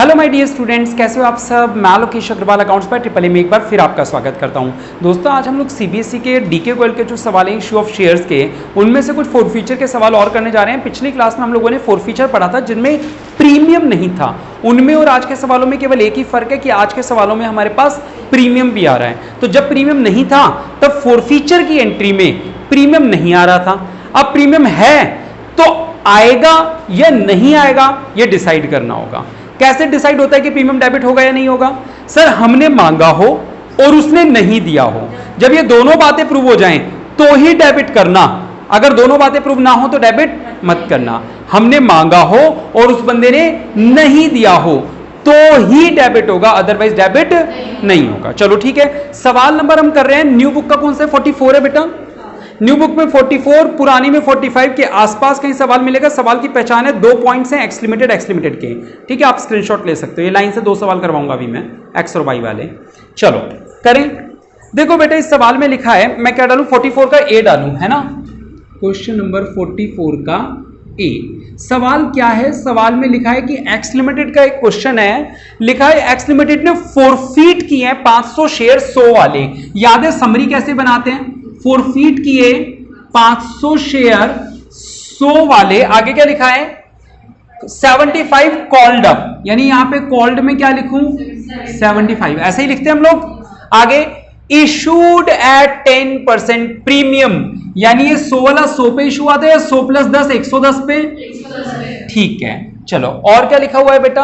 Hello my dear students, कैसे हो आप सब। मैं लोकेश अग्रवाल अकाउंट्स पर ट्रिपल ए में एक बार फिर आपका स्वागत करता हूं। दोस्तों, आज हम लोग सीबीएसई के डीके गोयल के जो सवाल हैं इशू ऑफ शेयर्स के, उनमें से कुछ फोर फीचर के सवाल और करने जा रहे हैं। पिछली क्लास में हम लोगों ने फोर फीचर पढ़ा था जिनमें प्रीमियम नहीं था। उनमें और आज के सवालों में केवल एक ही फर्क है कि आज के सवालों में हमारे पास प्रीमियम भी आ रहा है। तो जब प्रीमियम नहीं था तब फोर फीचर की एंट्री में प्रीमियम नहीं आ रहा था। अब प्रीमियम है तो आएगा या नहीं आएगा ये डिसाइड करना होगा। कैसे डिसाइड होता है कि प्रीमियम डेबिट होगा या नहीं होगा? सर, हमने मांगा हो और उसने नहीं दिया हो, जब ये दोनों बातें प्रूव हो जाएं तो ही डेबिट करना। अगर दोनों बातें प्रूव ना हो तो डेबिट मत करना। हमने मांगा हो और उस बंदे ने नहीं दिया हो तो ही डेबिट होगा, अदरवाइज डेबिट नहीं होगा। चलो ठीक है, सवाल नंबर हम कर रहे हैं न्यू बुक का कौन सा है? 44 है बेटा। न्यू बुक में 44, पुरानी में 45 के आसपास कहीं सवाल मिलेगा। सवाल की पहचान है, 2 पॉइंट्स हैं एक्स लिमिटेड के। ठीक है, आप स्क्रीनशॉट ले सकते हो। ये लाइन से 2 सवाल करवाऊंगा अभी मैं, एक्स और वाई वाले। चलो करें। देखो बेटा, इस सवाल में लिखा है, मैं क्या डालूं? 44 का ए डालूं, है ना। क्वेश्चन नंबर 44 का ए। सवाल क्या है? सवाल में लिखा है कि एक्स लिमिटेड का एक क्वेश्चन है। लिखा है एक्स लिमिटेड ने फोरफीट किए हैं 500 शेयर 100 वाले। याद है समरी कैसे बनाते हैं? फोरफीट किए 500 शेयर 100 वाले। आगे क्या लिखा है? 75 कॉल्ड अप, यानी यहां पे कॉल्ड में क्या लिखूं? 75। ऐसे ही लिखते हैं हम लोग। आगे इशूड एट 10% प्रीमियम, यानी ये 100 वाला 100 पे इशू आता है, 100 प्लस 10 110 पे। ठीक है, चलो और क्या लिखा हुआ है बेटा?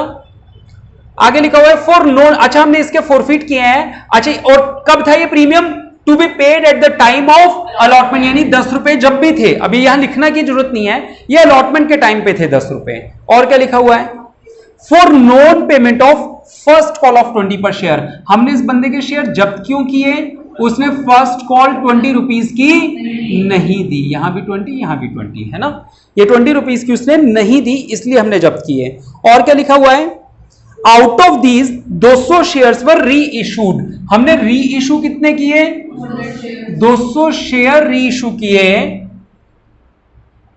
आगे लिखा हुआ है फॉर नॉन। अच्छा, हमने इसके फोरफीट किए हैं। अच्छा, और कब था ये premium? To be paid at the time of allotment, यानी 10 रुपए जब भी थे। अभी यहां लिखना की जरूरत नहीं है, ये अलॉटमेंट के टाइम पे थे 10 रुपए। और क्या लिखा हुआ है? For non payment of first call of 20 पर शेयर। हमने इस बंदे के शेयर जब्त क्यों किए? उसने फर्स्ट कॉल 20 रुपीज की नहीं दी। यहां भी 20, यहां भी 20, है ना। ये 20 रुपीज की उसने नहीं दी, इसलिए हमने जब्त किए। और क्या लिखा हुआ है? आउट ऑफ दीज 200 शेयर्स वर री इशूड। हमने री इशू कितने किए? 200 शेयर री इशू किए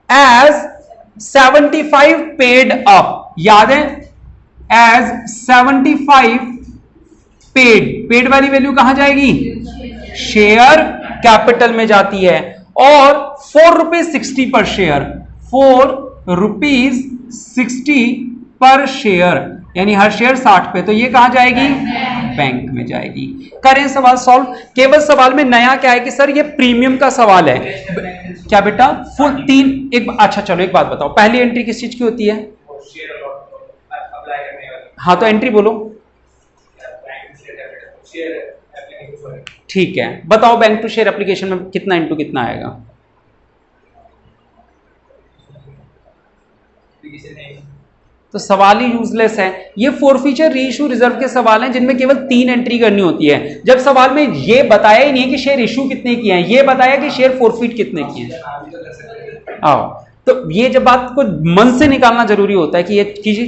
एज 75 पेड अप। याद है? एज 75 पेड वाली वैल्यू कहां जाएगी? शेयर कैपिटल में जाती है। और 4 रुपीज 60 पर शेयर, 4 रुपीज 60 पर शेयर, यानी हर शेयर 60 पे। तो ये कहां जाएगी? बैंक में जाएगी। करें सवाल सॉल्व। केवल सवाल में नया क्या है कि सर ये प्रीमियम का सवाल है। क्या बेटा? फुल 3 एक। अच्छा चलो एक बात बताओ, पहली एंट्री किस चीज की होती है? हाँ, तो एंट्री बोलो। ठीक है, बताओ बैंक टू शेयर एप्लीकेशन में कितना इंटू कितना आएगा? तो सवाल ही यूजलेस है। ये फोर फीचर री इशू रिजर्व के सवाल हैं जिनमें केवल 3 एंट्री करनी होती है। जब सवाल में ये बताया ही नहीं कि शेयर इशू कितने किए हैं, ये बताया कि शेयर फोरफीट कितने किए हैं। आओ, तो ये जब बात को मन से निकालना जरूरी होता है कि ये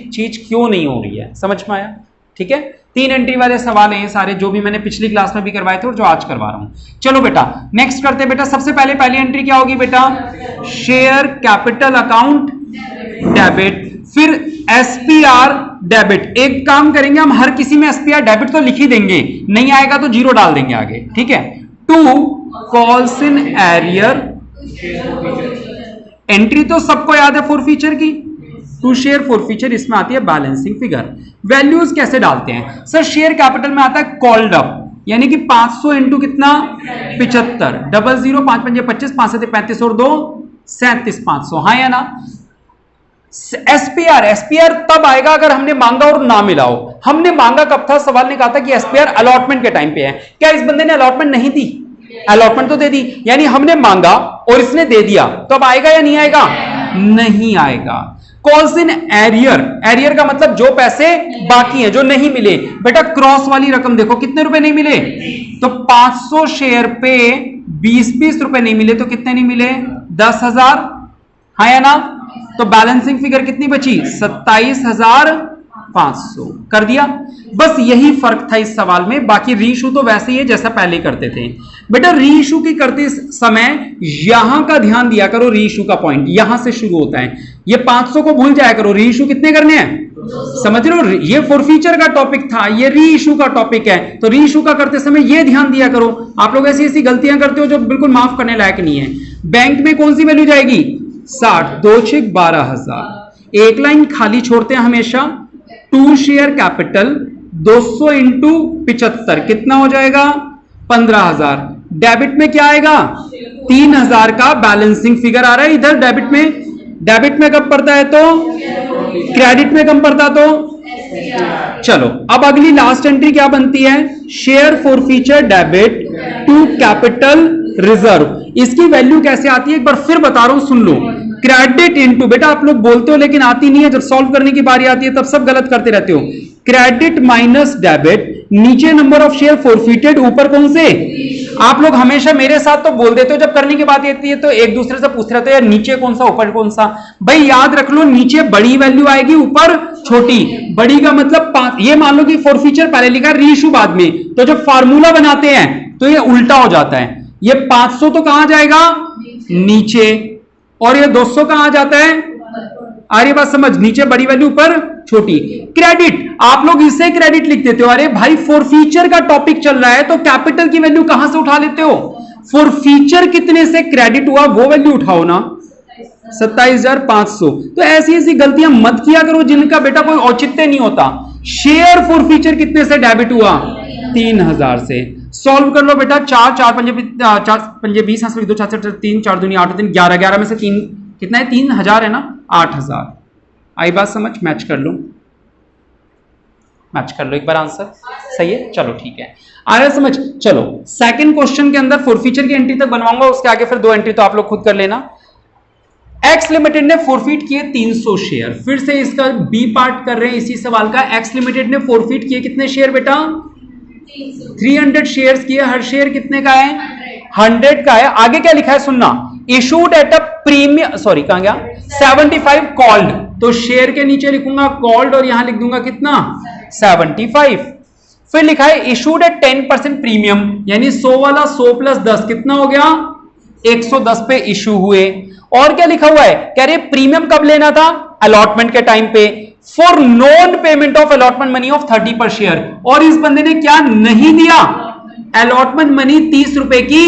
चीज क्यों नहीं हो रही है। समझ में आया? ठीक है, 3 एंट्री वाले सवाल हैं ये सारे, जो भी मैंने पिछली क्लास में भी करवाए थे और जो आज करवा रहा हूं। चलो बेटा नेक्स्ट करते हैं। बेटा सबसे पहले पहली एंट्री क्या होगी बेटा? शेयर कैपिटल अकाउंट डेबिट, फिर एसपीआर डेबिट। एक काम करेंगे हम, हर किसी में एसपीआर डेबिट तो लिख ही देंगे, नहीं आएगा तो 0 डाल देंगे आगे। ठीक है। 2 कॉल्स इन एरियर। एंट्री तो सबको याद है फोर फीचर की, 2 शेयर फोर फीचर, इसमें आती है बैलेंसिंग फिगर। वैल्यूज कैसे डालते हैं? सर शेयर कैपिटल में आता है कॉल्ड अप, यानी कि 500 इंटू कितना? 75, 00 5 5 25, 5 7 35 और 2 37 500। हाँ या ना? एसपीआर तब आएगा अगर हमने मांगा और ना मिला हो। हमने मांगा कब था? सवाल ने कहा था कि एसपीआर अलॉटमेंट के टाइम पे है। क्या इस बंदे ने अलॉटमेंट नहीं दी? अलॉटमेंट तो दे दी, यानी हमने मांगा और इसने दे दिया, तो अब आएगा या नहीं आएगा? नहीं आएगा। कॉल्स इन एरियर, एरियर का मतलब जो पैसे बाकी हैं, जो नहीं मिले। बेटा क्रॉस वाली रकम देखो, कितने रुपए नहीं मिले? तो 500 शेयर पे 20 रुपए नहीं मिले, तो कितने नहीं मिले? 10,000। हाँ या ना? तो बैलेंसिंग फिगर कितनी बची? 27,000 500 कर दिया। बस यही फर्क था इस सवाल में, बाकी रीइशू तो वैसे ही है जैसा पहले करते थे। बेटा रीइशू की करते समय यहां का ध्यान दिया करो, रीइशू का पॉइंट यहां से शुरू होता है, ये 500 को भूल जाया करो। रीइशू कितने करने हैं, समझ रहे हो, ये फॉरफीचर का टॉपिक था, ये रीइशू का टॉपिक है, तो रीइशू का करते समय ये ध्यान दिया करो। आप लोग ऐसी ऐसी गलतियां करते हो जो बिल्कुल माफ करने लायक नहीं है। बैंक में कौन सी वैल्यू जाएगी, 60, 2 6 12,000। एक लाइन खाली छोड़ते हैं हमेशा। 2 शेयर कैपिटल 200 इंटू 75 कितना हो जाएगा, 15,000। डेबिट में क्या आएगा, 3,000 का बैलेंसिंग फिगर आ रहा है इधर डेबिट में। डेबिट में कब पड़ता है तो, क्रेडिट में कम पड़ता तो। चलो अब अगली लास्ट एंट्री क्या बनती है, share forfeiture debit to capital reserve. इसकी वैल्यू कैसे आती है एक बार फिर बता रहा हूं, सुन लो। क्रेडिट इनटू, बेटा आप लोग बोलते हो लेकिन आती नहीं है, जब सॉल्व करने की बारी आती है तब सब गलत करते रहते हो। क्रेडिट माइनस डेबिट, नीचे नंबर ऑफ शेयर फॉरफीटेड, ऊपर कौन से। आप लोग हमेशा मेरे साथ तो बोल देते हो, जब करने की बात आती है तो एक दूसरे से पूछ रहे हो यार नीचे कौन सा ऊपर कौन सा। भाई याद रख लो, नीचे बड़ी वैल्यू आएगी, ऊपर छोटी। बड़ी का मतलब 5, ये मान लो कि फॉरफीचर पहले लिखा, रीइशू बाद में, तो जब फार्मूला बनाते हैं तो ये उल्टा हो जाता है। ये 500 तो कहां जाएगा, नीचे, और ये 200 कहां जाता है, आ रही बात समझ, नीचे बड़ी वैल्यू ऊपर छोटी। क्रेडिट, आप लोग इसे क्रेडिट लिख देते हो। अरे भाई फॉरफीचर का टॉपिक चल रहा है तो कैपिटल की वैल्यू कहां से उठा लेते हो, फॉरफीचर कितने से क्रेडिट हुआ वो वैल्यू उठाओ ना, 27,500। तो ऐसी ऐसी गलतियां मत किया करो जिनका बेटा कोई औचित्य नहीं होता। शेयर फॉरफीचर कितने से डेबिट हुआ, 3,000 से। सॉल्व कर लो बेटा, 4 4 पंजे 20, 2 4 3 4 दूनी 8 3 11, 11 में से 3 कितना है, 3,000 है ना, 8,000। आई बात समझ, मैच कर लो, मैच कर लो एक बार आंसर, सही है, चलो ठीक है, आ रहा है समझ। चलो सेकंड क्वेश्चन के अंदर फॉरफीचर की एंट्री तक बनवाऊंगा, उसके आगे फिर 2 एंट्री तो आप लोग खुद कर लेना। एक्स लिमिटेड ने फॉरफीट किए 300 शेयर, फिर से इसका बी पार्ट कर रहे हैं इसी सवाल का। एक्स लिमिटेड ने फॉरफीट किए कितने शेयर बेटा, 300 शेयर्स किए, हर शेयर कितने का है, 100 का है। आगे क्या लिखा है सुनना, issued at a premium, sorry कहां गया, 75 कॉल्ड, तो शेयर के नीचे लिखूंगा कॉल्ड और यहां लिख दूंगा कितना, 75। फिर लिखा है इशूड एट 10% प्रीमियम, यानी 100 वाला 100 प्लस 10 कितना हो गया, 110 पे इशू हुए। और क्या लिखा हुआ है, कह रहे प्रीमियम कब लेना था, अलॉटमेंट के टाइम पे, for non payment of allotment money of 30 पर शेयर। और इस बंदे ने क्या नहीं दिया, अलॉटमेंट मनी 30 रुपए की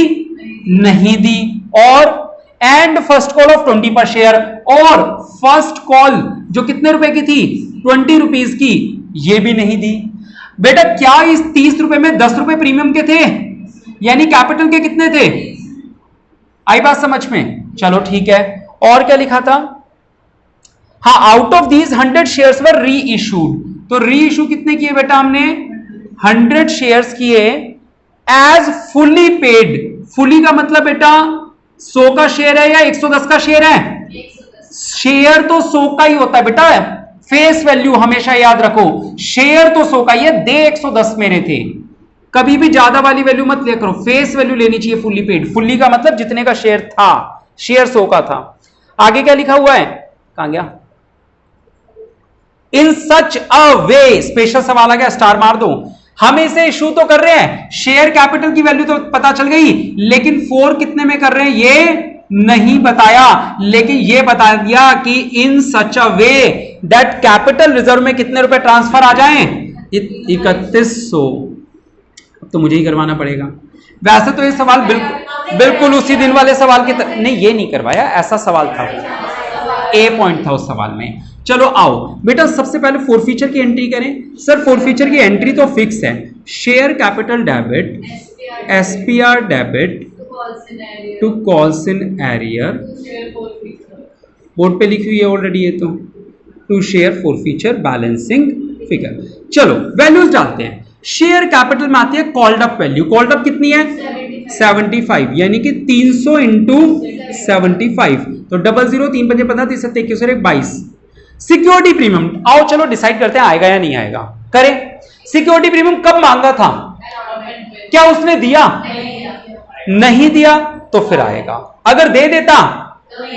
नहीं दी, और एंड फर्स्ट कॉल ऑफ 20 पर शेयर, और फर्स्ट कॉल जो कितने रुपए की थी, 20 रुपीज की, ये भी नहीं दी। बेटा क्या इस 30 रुपए में 10 रुपए प्रीमियम के थे, यानी कैपिटल के कितने थे, आई बात समझ में, चलो ठीक है। और क्या लिखा था, हाँ, आउट ऑफ दीज 100 शेयर्स वर री इशूड, तो री इशू कितने किए बेटा हमने, 100 शेयर्स किए एज फुली पेड। फुली का मतलब बेटा 100 का शेयर है या 110 का शेयर है, शेयर तो 100 का ही होता है बेटा, फेस वैल्यू हमेशा याद रखो, शेयर तो 100 का, ये दे 110 मेरे थे, कभी भी ज्यादा वाली वैल्यू मत लिया करो, फेस वैल्यू लेनी चाहिए फुल्ली पेड। फुल्ली का मतलब जितने का शेयर था, शेयर 100 का था। आगे क्या लिखा हुआ है, कहां गया, इन सच अ वे, स्पेशल सवाल आ गया, स्टार मार दो। हम इसे इशू तो कर रहे हैं, शेयर कैपिटल की वैल्यू तो पता चल गई, लेकिन 4 कितने में कर रहे हैं ये नहीं बताया, लेकिन ये बता दिया कि इन सच अ वे दैट कैपिटल रिजर्व में कितने रुपए ट्रांसफर आ जाएं, 3100। तो मुझे ही करवाना पड़ेगा। वैसे तो ये सवाल बिल्कुल उसी दिन वाले सवाल की नहीं, ये नहीं करवाया, ऐसा सवाल था, ए पॉइंट था उस सवाल में। चलो आओ बेटा, सबसे पहले फॉरफीचर की एंट्री करें। सर फॉरफीचर की एंट्री तो फिक्स है, share capital debit, SPR debit to calls in arrear, board पे लिखी हुई है ऑलरेडी ये तो, to share forfeiture balancing figure. चलो वैल्यूज डालते हैं। शेयर कैपिटल में आती है called up value, called up कितनी है, 75, यानी कि 300 इंटू 75, तो 00 3 5 15 30 7 21 और 22। सिक्योरिटी प्रीमियम, आओ चलो डिसाइड करते हैं आएगा या नहीं आएगा, करें। सिक्योरिटी प्रीमियम कब मांगा था, क्या उसने दिया, नहीं दिया, तो फिर आएगा, अगर दे देता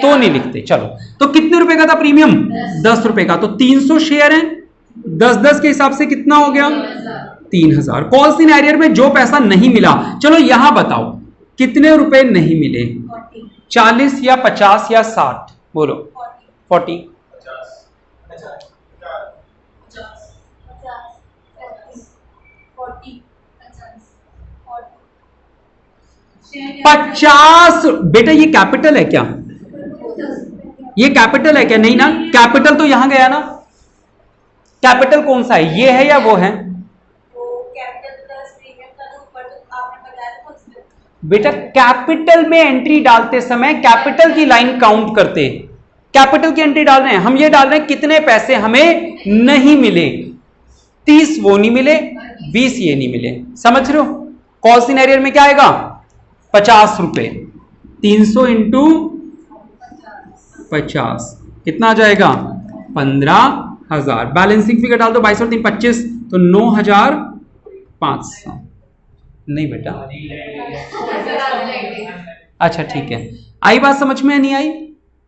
तो नहीं लिखते। चलो तो कितने रुपए का था प्रीमियम, 10 रुपए का, तो 300 शेयर है, 10-10 के हिसाब से कितना हो गया? 3,000। कॉल सिनेरियो में जो पैसा नहीं मिला, चलो यहां बताओ कितने रुपए नहीं मिले? 40 या 50 या 60? बोलो। 40। 50। बेटा ये कैपिटल है क्या? ये कैपिटल है क्या? नहीं ना, कैपिटल तो यहां गया ना। कैपिटल कौन सा है, ये है या वो है? बेटा कैपिटल में एंट्री डालते समय कैपिटल की लाइन काउंट करते, कैपिटल की एंट्री डाल रहे हैं हम, ये डाल रहे हैं कितने पैसे हमें नहीं मिले। 30 वो नहीं मिले, 20 ये नहीं मिले, समझ रहे हो? कॉल सिनेरियो में क्या आएगा? 50 रुपए। 300 इंटू 50 कितना आ जाएगा? 15,000। बैलेंसिंग फिगर डाल दो, 22 और 3 25, तो 9,500। नहीं बेटा, अच्छा ठीक है। आई बात समझ में? नहीं आई?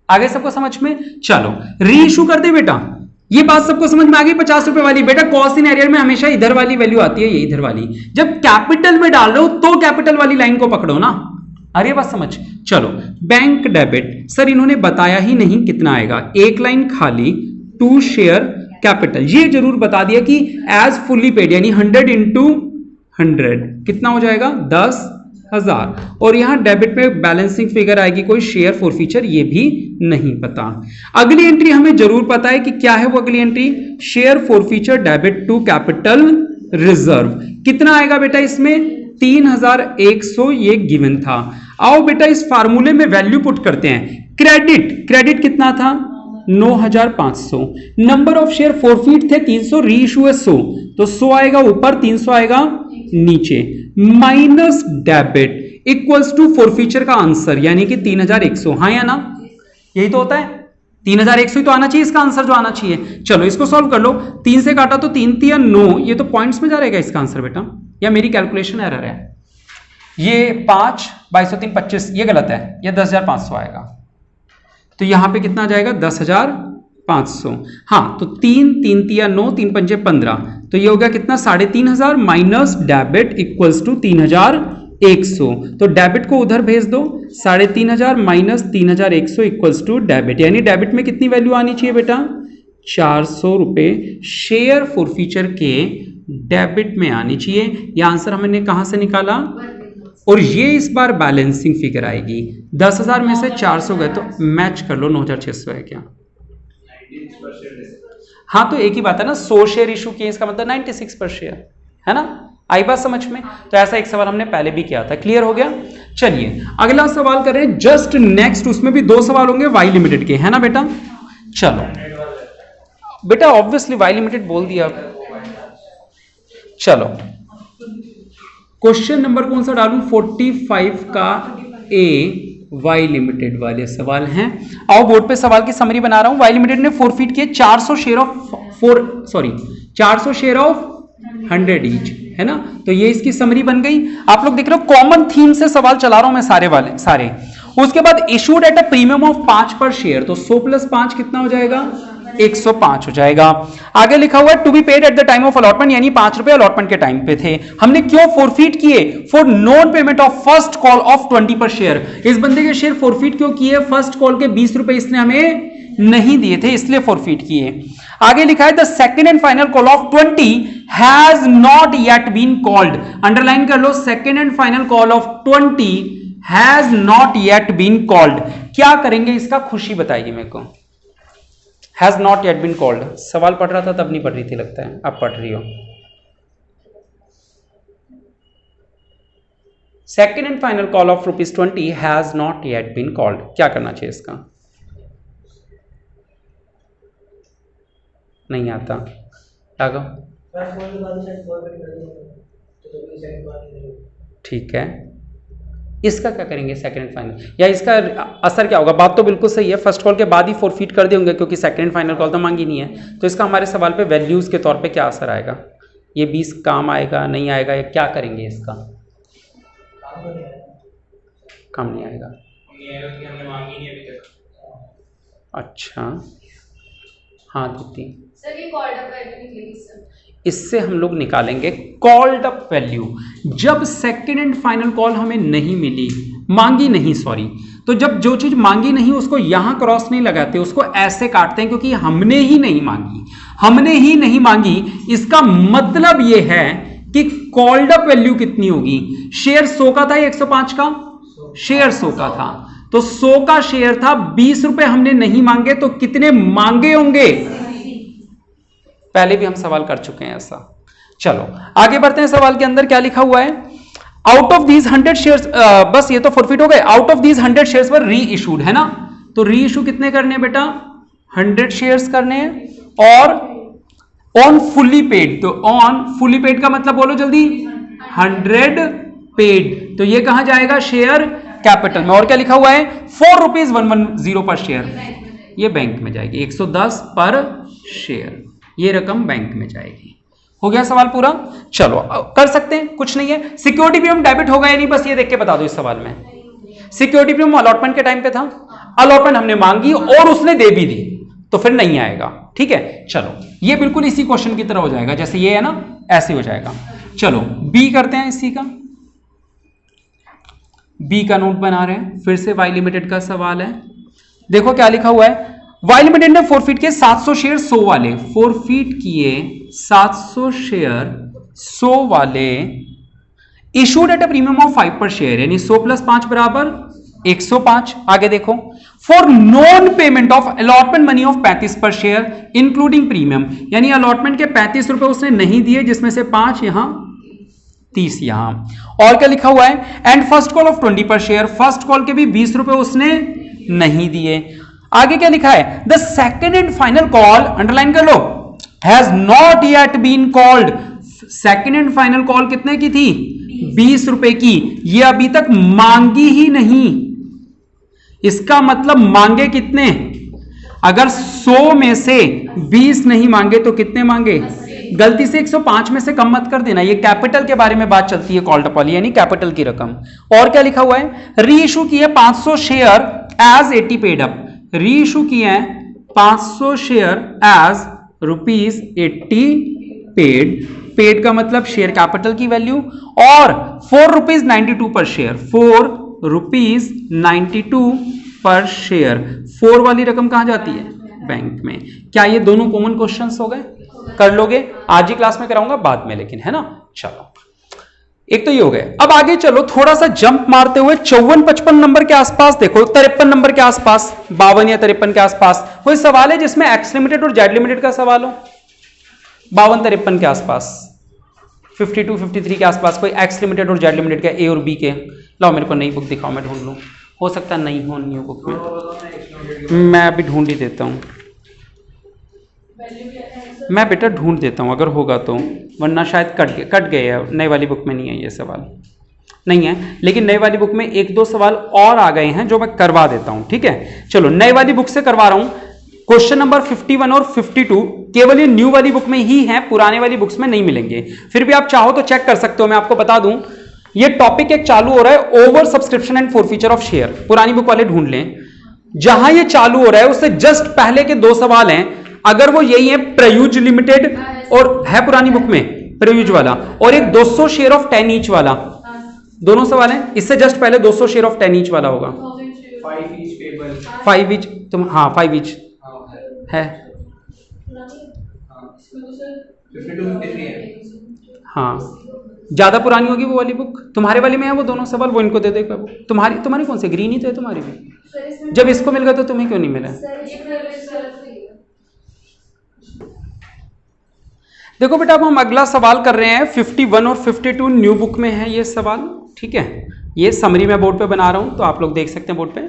आगे सबको समझ में? चलो री इशू कर दे बेटा। ये बात सबको समझ में आ गई 50 रुपए वाली? बेटा कॉस्ट इन एरियर में हमेशा इधर वाली वैल्यू आती है, ये इधर वाली। जब कैपिटल में डाल रहे हो तो कैपिटल वाली लाइन को पकड़ो ना। अरे बात समझ। चलो बैंक डेबिट, सर इन्होंने बताया ही नहीं कितना आएगा, एक लाइन खाली, टू शेयर कैपिटल। ये जरूर बता दिया कि एज फुल्ली पेड यानी 100 इंटू 100 कितना हो जाएगा? 10,000। और यहां डेबिट में बैलेंसिंग फिगर आएगी, कोई शेयर फॉर फीचर ये भी नहीं पता। अगली एंट्री हमें जरूर पता है कि क्या है वो अगली entry, share forfeiture debit to capital reserve. कितना आएगा बेटा इसमें? 3,100 ये गिवन था। आओ बेटा इस फार्मूले में वैल्यू पुट करते हैं। क्रेडिट, क्रेडिट कितना था? 9,500। नंबर ऑफ शेयर फॉरफीट थे 300, री इशू है 100, तो 100 आएगा ऊपर, 300 आएगा नीचे, minus debit equals to forfeiture का आंसर यानी कि 3,100। हाँ या ना? यही तो होता है, 3,100 ही तो आना चाहिए इसका आंसर, जो आना चाहिए। चलो इसको सॉल्व कर लो। 3 से काटा तो 3 3 9, ये तो पॉइंट्स में जा रहेगा इसका आंसर बेटा, या मेरी कैलकुलेशन एरर है? ये 5 22 3 25 ये गलत है, ये 10,500 आएगा। तो यहां पे कितना आ जाएगा? 10,500। हाँ तो 3 3 3 9 3 5 15, तो ये हो गया कितना? 3,500 माइनस डेबिट इक्वल्स टू 3,100। तो डेबिट को उधर भेज दो, 3,500 माइनस 3,100 इक्वल्स टू डेबिट, यानी डेबिट में कितनी वैल्यू आनी चाहिए बेटा? 400 रुपए शेयर फॉर फीचर के डेबिट में आनी चाहिए। यह आंसर हमने कहां से निकाला? और ये इस बार बैलेंसिंग फिगर आएगी। 10,000 में से 400 गए तो मैच कर लो, 9,600 है क्या? हाँ तो एक ही बात है ना, 100 शेयर इशू किए इसका मतलब 96 पर शेयर है ना। आई बात समझ में? तो ऐसा एक सवाल हमने पहले भी किया था, क्लियर हो गया। चलिए अगला सवाल कर रहे हैं जस्ट नेक्स्ट, उसमें भी 2 सवाल होंगे वाई लिमिटेड के, है ना बेटा। चलो बेटा ऑब्वियसली वाई लिमिटेड बोल दिया। चलो क्वेश्चन नंबर कौन सा डालूं? 45 का ए वाई लिमिटेड वाले सवाल हैं। आओ बोर्ड पे सवाल की समरी बना रहा हूं। वाई लिमिटेड ने फॉरफीट किए 400 share of 400 share of 100 each, है ना। तो ये इसकी समरी बन गई। आप लोग देख रहे हो कॉमन थीम से सवाल चला रहा हूं मैं सारे। उसके बाद issued at a premium of 5 पर शेयर, तो 100 प्लस 5 कितना हो जाएगा? 105 हो जाएगा। आगे लिखा हुआ है to be paid at the time of allotment, यानी 5 रुपए अलॉटमेंट के टाइम पे थे। हमने क्यों फॉरफीट किए? For non payment of first call of 20 पर शेयर। इस बंदे के शेयर फॉरफीट क्यों किए? फर्स्ट कॉल के 20 रुपए इसने हमें नहीं दिए थे, इसलिए फॉरफीट किए। आगे लिखा है the second and final call of 20 has not yet been called. Underline कर लो, second and final call of 20 has not yet been called. क्या करेंगे इसका? खुशी बताइए मेरे को। Has not yet been called, सवाल पढ़ रहा था तब नहीं पढ़ रही थी लगता है, अब पढ़ रही हो। Second and final call of ₹20 has not yet been called, क्या करना चाहिए इसका? नहीं आता, लागो। ठीक है, इसका क्या करेंगे? सेकंड एंड फाइनल, या इसका असर क्या होगा? बात तो बिल्कुल सही है, फर्स्ट कॉल के बाद ही फॉरफीट कर देंगे क्योंकि सेकंड एंड फाइनल कॉल तो मांगी नहीं है। तो इसका हमारे सवाल पे वैल्यूज के तौर पे क्या असर आएगा? ये 20 काम आएगा, नहीं आएगा, या क्या करेंगे इसका? काम नहीं आएगा। अच्छा हाँ दीदी, सर ये कॉल्ड अप वैल्यू निकलेगी इससे हम लोग निकालेंगे कॉल्ड अप वैल्यू। जब सेकंड एंड फाइनल कॉल हमें नहीं मिली, मांगी नहीं, सॉरी, तो जब जो चीज मांगी नहीं उसको यहां क्रॉस नहीं लगाते, उसको ऐसे काटते हैं, क्योंकि हमने ही नहीं मांगी, हमने ही नहीं मांगी। इसका मतलब यह है कि कॉल्ड अप वैल्यू कितनी होगी। शेयर 100 का था या 105 का? शेयर 100 का था, तो 100 का शेयर था, 20 रुपए हमने नहीं मांगे, तो कितने मांगे होंगे? पहले भी हम सवाल कर चुके हैं ऐसा। चलो आगे बढ़ते हैं। सवाल के अंदर क्या लिखा हुआ है? आउट ऑफ दीज 100 शेयर्स, बस ये तो फॉरफिट हो गए। आउट ऑफ दीज 100 शेयर्स वर री इशूड, है ना? तो री इशू कितने करने हैं बेटा? 100 शेयर्स करने हैं। और ऑन फुल्ली पेड, तो ऑन फुल्ली पेड का मतलब बोलो जल्दी, 100 पेड, तो ये कहां जाएगा? शेयर कैपिटल में। और क्या लिखा हुआ है? 4 रुपीज 110 पर शेयर, ये बैंक में जाएगी। 110 पर शेयर, ये रकम बैंक में जाएगी। हो गया सवाल पूरा? चलो कर सकते हैं, कुछ नहीं है। सिक्योरिटी प्रीमियम डेबिट होगा या नहीं, बस ये देख के बता दो इस सवाल में। सिक्योरिटी प्रीमियम अलॉटमेंट के टाइम पे था, अलॉटमेंट हमने मांगी और उसने दे भी दी, तो फिर नहीं आएगा। ठीक है, चलो ये बिल्कुल इसी क्वेश्चन की तरह हो जाएगा, जैसे ये है ना, ऐसे हो जाएगा। चलो बी करते हैं इसी का। बी का नोट बना रहे हैं, फिर से वाई लिमिटेड का सवाल है। देखो क्या लिखा हुआ है। वाई लिमिटेड ने फोरफीट किए 700 शेयर 100 वाले, फोरफीट किए 700 शेयर 100 वाले, issued at a premium of 5 पर शेयर, यानी 100 प्लस 5 बराबर 105। आगे देखो, for non payment of allotment money of 35 पर शेयर इंक्लूडिंग प्रीमियम, यानी अलॉटमेंट के 35 रुपए उसने नहीं दिए, जिसमें से 5 यहां 30 यहां। और क्या लिखा हुआ है? एंड फर्स्ट कॉल ऑफ 20 पर शेयर, फर्स्ट कॉल के भी 20 रुपए उसने नहीं दिए। आगे क्या लिखा है? The second and final call, underline कर लो, has not yet been called. Second and final call कितने की थी? 20 रुपए की, ये अभी तक मांगी ही नहीं। इसका मतलब मांगे कितने? अगर 100 में से 20 नहीं मांगे तो कितने मांगे? गलती से 105 में से कम मत कर देना, ये कैपिटल के बारे में बात चलती है, कॉल्ड अप वाली, यानी कैपिटल की रकम। और क्या लिखा हुआ है? री इशू किए 500 शेयर एज 80 पेड अप, री इशू किए हैं 500 शेयर एज ₹80 पेड, पेड का मतलब शेयर कैपिटल की वैल्यू, और ₹4.92 पर शेयर, ₹4.92 पर शेयर। 4 वाली रकम कहां जाती है? बैंक में। क्या ये दोनों कॉमन क्वेश्चंस हो गए? कर लोगे? आज ही क्लास में कराऊंगा, बाद में, लेकिन है ना। चलो एक तो ये हो गए। अब आगे चलो, थोड़ा सा जंप मारते हुए 54-55 नंबर के आसपास देखो, 53 नंबर के आसपास, 52 या 53 के आसपास कोई सवाल है जिसमें एक्स लिमिटेड और जेड लिमिटेड का सवाल हो? 52-53 के आसपास, 52-53 के आसपास कोई एक्स लिमिटेड और जेड लिमिटेड के, ए और बी के। लाओ मेरे को नई बुक दिखाओ, मैं ढूंढ लूं, हो सकता है नहीं हो न्यू बुक में, मैं अभी ढूंढ ही देता हूं, मैं बेटा ढूंढ देता हूं अगर होगा तो, वरना शायद कट गए है, नई वाली बुक में नहीं है ये सवाल, नहीं है। लेकिन नई वाली बुक में 1-2 सवाल और आ गए हैं जो मैं करवा देता हूं, ठीक है। चलो नई वाली बुक से करवा रहा हूं। क्वेश्चन नंबर 51 और 52 केवल ये न्यू वाली बुक में ही है, पुराने वाली बुक्स में नहीं मिलेंगे। फिर भी आप चाहो तो चेक कर सकते हो। मैं आपको बता दूं, ये टॉपिक एक चालू हो रहा है, over subscription and forfeiture of share, पुरानी बुक वाले ढूंढ लें। जहां ये चालू हो रहा है उससे जस्ट पहले के 2 सवाल हैं, अगर वो यही है, प्रयूज लिमिटेड और है पुरानी बुक में प्रयूज वाला, और एक 200 शेयर ऑफ 10 ईच वाला, दोनों सवाल हैं। इससे जस्ट पहले 200 शेयर ऑफ 10 ईच वाला होगा, 5 ईच, तुम हाँ 5 ईच है, हाँ ज्यादा पुरानी होगी वो वाली बुक। तुम्हारे वाली में है वो दोनों सवाल, वो इनको दे दे। तुम्हारी कौन सी? ग्रीन ही तो है तुम्हारी भी। जब इसको मिल गया तो तुम्हें क्यों नहीं मिला? देखो बेटा, अब हम अगला सवाल कर रहे हैं। 51 और 52 न्यू बुक में है ये सवाल, ठीक है। ये समरी मैं बोर्ड पे बना रहा हूं, तो आप लोग देख सकते हैं बोर्ड पे।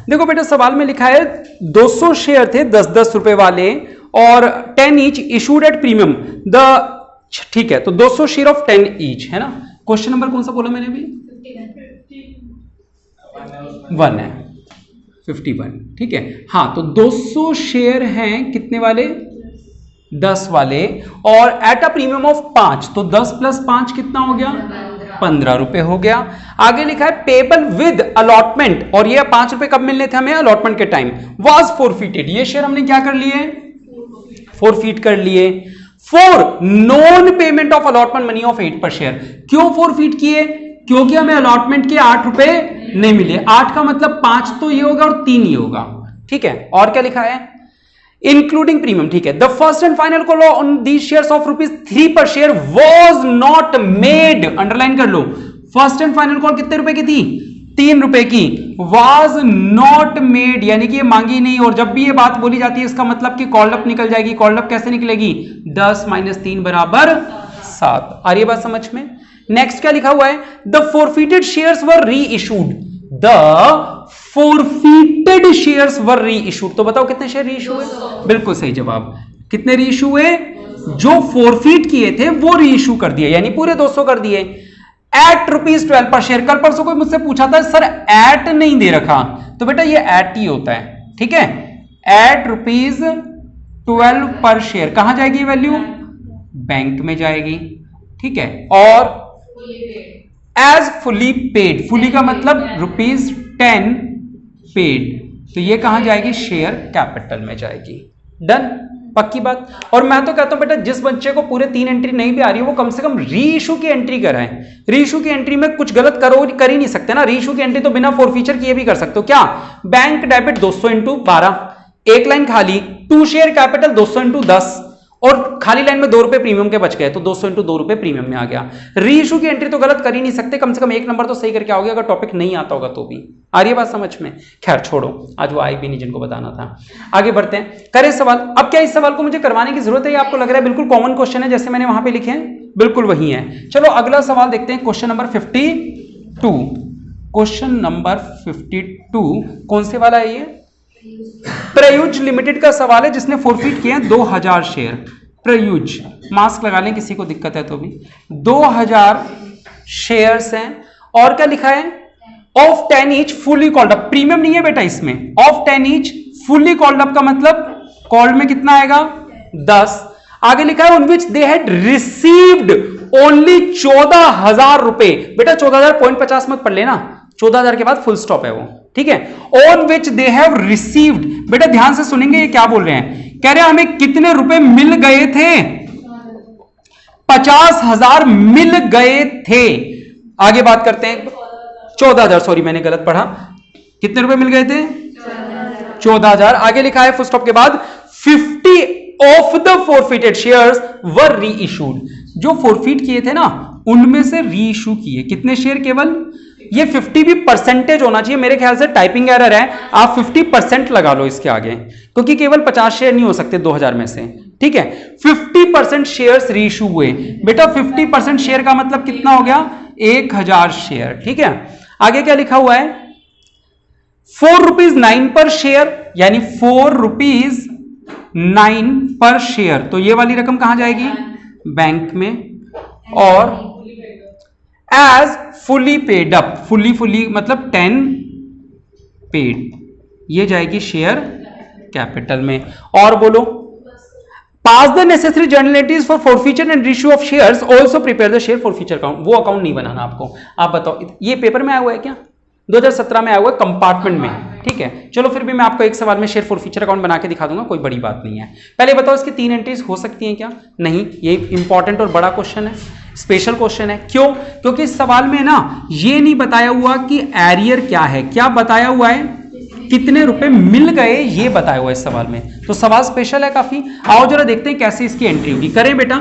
देखो बेटा, सवाल में लिखा है 200 शेयर थे 10-10 रुपए वाले और 10 each issued at premium the, ठीक है, तो 200 शेयर ऑफ 10 ईच है ना। क्वेश्चन नंबर कौन सा बोला मैंने अभी? 1 है, 51, ठीक है। हाँ, तो 200 शेयर हैं कितने वाले? 10 वाले, और एट अ प्रीमियम ऑफ 5, तो 10 प्लस 5 कितना हो गया? 15 रुपए हो गया। आगे लिखा है पेबल विद अलॉटमेंट, और ये 5 रुपए कब मिलने थे हमें? अलॉटमेंट के टाइम। वाज फोरफीटेड, ये शेयर हमने क्या कर लिए? फोरफीट कर लिए। For non payment of allotment money of 8 पर शेयर। क्यों फॉरफिट किए? क्योंकि हमें अलॉटमेंट के 8 रुपए नहीं मिले। 8 का मतलब 5 तो ये होगा और 3 ये होगा, ठीक है। और क्या लिखा है? इंक्लूडिंग प्रीमियम, ठीक है। The first and final call on these shares of ₹3 पर share was not made, underline कर लो। फर्स्ट एंड फाइनल कॉल कितने रुपए की थी? 3 रुपए की। वाज नॉट मेड यानी कि ये मांगी नहीं, और जब भी ये बात बोली जाती है इसका मतलब कि कॉल्ड अप निकल जाएगी। कॉल्ड अप कैसे निकलेगी? 10 - 3 = 7। आ रही है बात समझ में? नेक्स्ट क्या लिखा हुआ है? द फोरफिटेड शेयर्स वर री इशूड। द फोरफिटेड शेयर्स वर री इशूड। तो बताओ कितने शेयर री इशू हुए? बिल्कुल सही जवाब। कितने री इशू हुए? जो फोरफिट किए थे वो री इशू कर दिए, यानी पूरे 200 कर दिए। एट ₹12 पर शेयर। कल परसों कोई मुझसे पूछा था सर एट नहीं दे रखा, तो बेटा ये एट ही होता है, ठीक है। एट ₹12 पर शेयर कहां जाएगी वैल्यू? बैंक में जाएगी, ठीक है। और एज फुली पेड, फुली का मतलब ₹10 पेड, तो ये कहां जाएगी? शेयर कैपिटल में जाएगी। डन, पक्की बात। और मैं तो कहता हूं बेटा जिस बच्चे को पूरे 3 एंट्री नहीं भी आ रही है वो कम से कम री इशू की एंट्री कराएं। री इशू की एंट्री में कुछ गलत कर ही नहीं सकते ना। री इशू की एंट्री तो बिना फोरफीचर किए भी कर सकते हो। क्या? बैंक डेबिट 200 × 12, एक लाइन खाली, 2 शेयर कैपिटल 200 × 10, और खाली लाइन में ₹2 प्रीमियम के बच गए, तो 200 × ₹2 प्रीमियम में आ गया। री इशू की एंट्री तो गलत कर ही नहीं सकते, कम से कम एक नंबर तो सही करके आओगे अगर टॉपिक नहीं आता होगा तो भी। आ रही है बात समझ में? खैर छोड़ो, आज वो आई भी नहीं जिनको बताना था। आगे बढ़ते हैं, करें सवाल। अब क्या इस सवाल को मुझे करवाने की जरूरत है? आपको लग रहा है बिल्कुल कॉमन क्वेश्चन है जैसे मैंने वहां पे लिखे हैं? बिल्कुल वही है। चलो अगला सवाल देखते हैं, क्वेश्चन नंबर 52। क्वेश्चन नंबर 52 कौन से वाला है? ये प्रयुज लिमिटेड का सवाल है जिसने फोरफिट किए हैं 2000 शेयर। प्रयुज, मास्क लगा लें किसी को दिक्कत है तो भी। 2000 शेयर्स हैं, और क्या लिखा है? Of 10 each fully called up. Premium नहीं है बेटा इसमें। Of 10 each fully called up का मतलब कॉल्ड में कितना आएगा? 10। आगे लिखा है on which they had received only 14,000 रुपए। बेटा 14,000 .50 मत पढ़ लेना, 14,000 के बाद फुल स्टॉप है वो, ठीक है। On which they have received, बेटा ध्यान से सुनेंगे ये क्या बोल रहे हैं। कह रहे हैं हमें कितने रुपए मिल गए थे? 50,000 मिल गए थे। आगे बात करते हैं। 14,000, सॉरी मैंने गलत पढ़ा। कितने रुपए मिल गए थे? 14,000। आगे लिखा है फुल स्टॉप के बाद 50 ऑफ द फोरफिटेड शेयर्स वर री इशूड। जो फोरफिट किए थे ना उनमें से री इशू किए कितने शेयर? केवल। ये 50 भी परसेंटेज होना चाहिए, मेरे ख्याल से टाइपिंग एरर है, आप 50% लगा लो इसके आगे, क्योंकि केवल 50 शेयर नहीं हो सकते 2000 में से, ठीक है। 50% शेयर्स री इशू हुए। बेटा 50% शेयर का मतलब कितना हो गया? 1000 शेयर, ठीक है। आगे क्या लिखा हुआ है? ₹4.9 पर शेयर, यानी ₹4.9 पर शेयर, तो ये वाली रकम कहां जाएगी? बैंक में। और as fully paid up, fully मतलब 10 पेड, ये जाएगी शेयर कैपिटल में। और बोलो, pass the necessary journal entries for forfeiture and issue of shares, also prepare the share forfeiture account. वो अकाउंट नहीं बनाना आपको। आप बताओ, ये पेपर में आया हुआ है क्या? 2017 में आया हुआ है कंपार्टमेंट में, ठीक है। चलो फिर भी मैं आपको एक सवाल में शेयर फॉरफीचर अकाउंट बना के दिखा दूंगा, कोई बड़ी बात नहीं है। पहले बताओ इसकी 3 एंट्रीज हो सकती हैं क्या? नहीं, ये इंपॉर्टेंट और बड़ा क्वेश्चन है, स्पेशल क्वेश्चन है। क्यों? क्योंकि इस सवाल में ना ये नहीं बताया हुआ कि एरियर क्या है। क्या बताया हुआ है? कितने रुपए मिल गए, ये बताया हुआ है इस सवाल में। तो सवाल स्पेशल है काफी। आओ जरा देखते हैं कैसे इसकी एंट्री होगी। करें बेटा।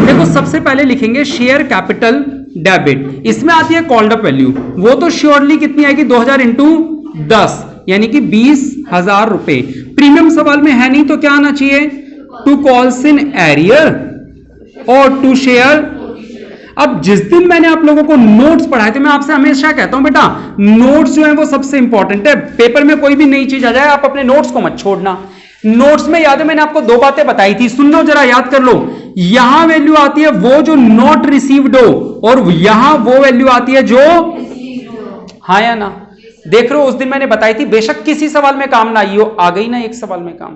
देखो सबसे पहले लिखेंगे शेयर कैपिटल डेबिट, इसमें आती है कॉल्ड अप वैल्यू, वो तो श्योरली कितनी आएगी? 2000 × 10 यानी कि 20,000 रुपए। प्रीमियम सवाल में है नहीं तो क्या आना चाहिए? टू कॉल्स इन एरियर और टू शेयर। अब जिस दिन मैंने आप लोगों को नोट्स पढ़ाए थे, मैं आपसे हमेशा कहता हूं बेटा नोट्स जो है वो सबसे इंपॉर्टेंट है। पेपर में कोई भी नई चीज आ जाए आप अपने नोट्स को मत छोड़ना। नोट्स में याद है मैंने आपको 2 बातें बताई थी, सुन लो जरा, याद कर लो। यहां वैल्यू आती है वो जो नॉट रिसीव्ड हो, और यहां वो वैल्यू आती है जो, हाँ या ना? देख रहे हो, उस दिन मैंने बताई थी, बेशक किसी सवाल में काम ना आई हो, आ गई ना एक सवाल में काम।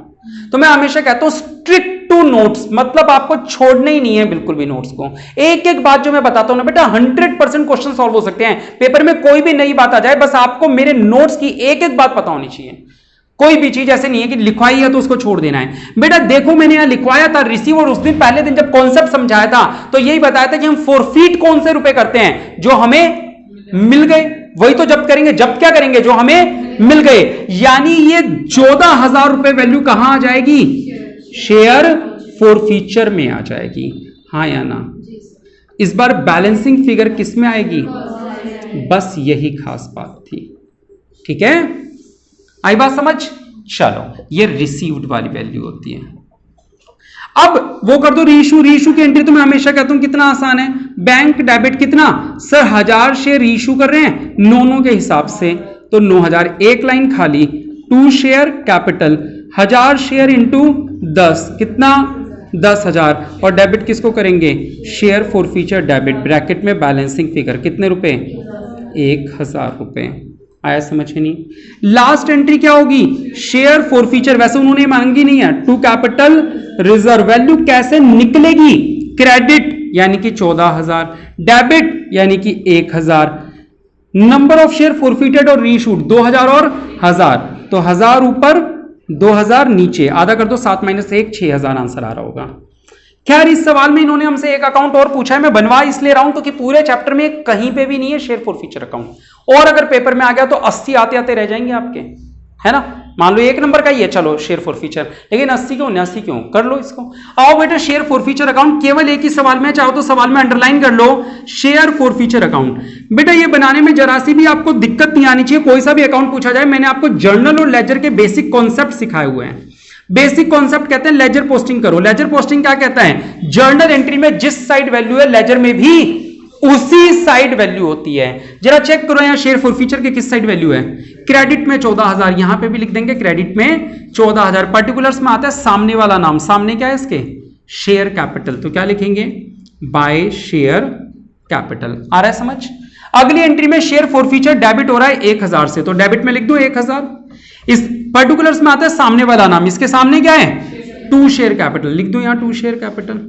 तो मैं हमेशा कहता हूं स्ट्रिक्ट टू नोट्स, मतलब आपको छोड़ना ही नहीं है बिल्कुल भी नोट्स को। एक एक बात जो मैं बताता हूं ना बेटा, 100% क्वेश्चन सॉल्व हो सकते हैं। पेपर में कोई भी नई बात आ जाए, बस आपको मेरे नोट्स की एक एक बात पता होनी चाहिए। कोई भी चीज ऐसे नहीं है कि लिखवाई है तो उसको छोड़ देना है। बेटा देखो मैंने यहां लिखवाया था रिसीव, और उस दिन पहले दिन जब कॉन्सेप्ट समझाया था तो यही बताया था कि हम फोरफीट कौन से रुपए करते हैं, जो हमें मिल गए वही तो जब्त करेंगे। जब्त क्या करेंगे, जो हमें मिल गए। यानी ये 14,000 रुपए वैल्यू कहां आ जाएगी, शेयर फोरफीचर में आ जाएगी, हाँ या ना। इस बार बैलेंसिंग फिगर किस में आएगी, बस यही खास बात थी। ठीक है, आई बात समझ। चलो ये रिसीव्ड वाली वैल्यू होती है। अब वो कर दो रीइशू। रीइशू की एंट्री तो मैं हमेशा कहता हूं कितना आसान है। बैंक डेबिट कितना सर, 1000 शेयर रीइशू कर रहे हैं 9 के हिसाब से, तो 9000, एक लाइन खाली, 2 शेयर कैपिटल, 1000 शेयर इंटू 10 कितना 10,000, और डेबिट किसको करेंगे, शेयर फॉरफीचर डेबिट, ब्रैकेट में बैलेंसिंग फिगर कितने रुपए, 1000 रुपए। आया समझ में नहीं। लास्ट एंट्री क्या होगी, शेयर फॉरफीचर, वैसे उन्होंने मांगी नहीं है, टू कैपिटल रिजर्व। वैल्यू कैसे निकलेगी, क्रेडिट यानी कि 14,000, डेबिट यानी कि 1000, नंबर ऑफ शेयर फॉरफीटेड और रीइशूड 2000 और 1000, तो 1000 ऊपर 2000 नीचे, आधा कर दो 7 - 1 6000 आंसर आ रहा होगा। खैर इस सवाल में इन्होंने हमसे एक अकाउंट और पूछा है, मैं बनवा इसलिए रहा हूं क्योंकि पूरे चैप्टर में कहीं पे भी नहीं है शेयर फॉरफीचर अकाउंट, और अगर पेपर में आ गया तो 80 आते आते रह जाएंगे आपके, है ना। मान लो 1 नंबर का ही है, चलो शेयर फॉरफीचर, लेकिन 80 क्यों 89 क्यों, कर लो इसको। आओ बेटा शेयर फॉरफीचर अकाउंट केवल एक ही सवाल में, चाहो तो सवाल में अंडरलाइन कर लो शेयर फॉरफीचर अकाउंट। बेटा ये बनाने में जरा सी भी आपको दिक्कत नहीं आनी चाहिए, कोई सा भी अकाउंट पूछा जाए। मैंने आपको जर्नल और लेजर के बेसिक कॉन्सेप्ट सिखाए हुए हैं। बेसिक कॉन्सेप्ट कहते हैं लेजर पोस्टिंग करो। लेजर पोस्टिंग क्या कहता है, जर्नल एंट्री में जिस साइड वैल्यू है लेजर में भी उसी साइड वैल्यू होती है। जरा चेक करो यहां शेयर फॉरफीचर के किस साइड वैल्यू है, क्रेडिट में 14,000, यहां पे भी लिख देंगे क्रेडिट में 14,000, पर्टिकुलर्स में आता है सामने वाला नाम, सामने क्या है इसके, शेयर कैपिटल, तो क्या लिखेंगे, बाय शेयर कैपिटल। आ रहा है समझ। अगली एंट्री में शेयर फॉरफीचर डेबिट हो रहा है 1000 से, तो डेबिट में लिख दो 1000। इस पर्टिकुलर्स में आता है सामने वाला नाम, इसके सामने क्या है, 2 शेयर कैपिटल, लिख दो यहां 2 शेयर कैपिटल।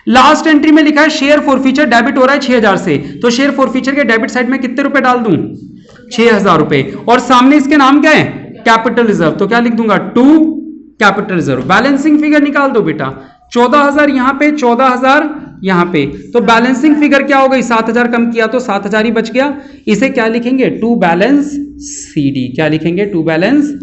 लास्ट एंट्री में लिखा है शेयर फॉरफीचर डेबिट हो रहा है 6000 से, तो शेयर फॉरफीचर के डेबिट साइड में कितने रुपए डाल दूं, 6000 रुपए, और सामने इसके नाम क्या है, कैपिटल रिजर्व, तो क्या लिख दूंगा 2 कैपिटल रिजर्व। बैलेंसिंग फिगर निकाल दो बेटा, 14,000 यहां पे, 14,000 यहां पे, तो बैलेंसिंग फिगर क्या हो गई, 7,000 कम किया तो 7,000 ही बच गया। इसे क्या लिखेंगे, टू बैलेंस सीडी, क्या लिखेंगे, to balance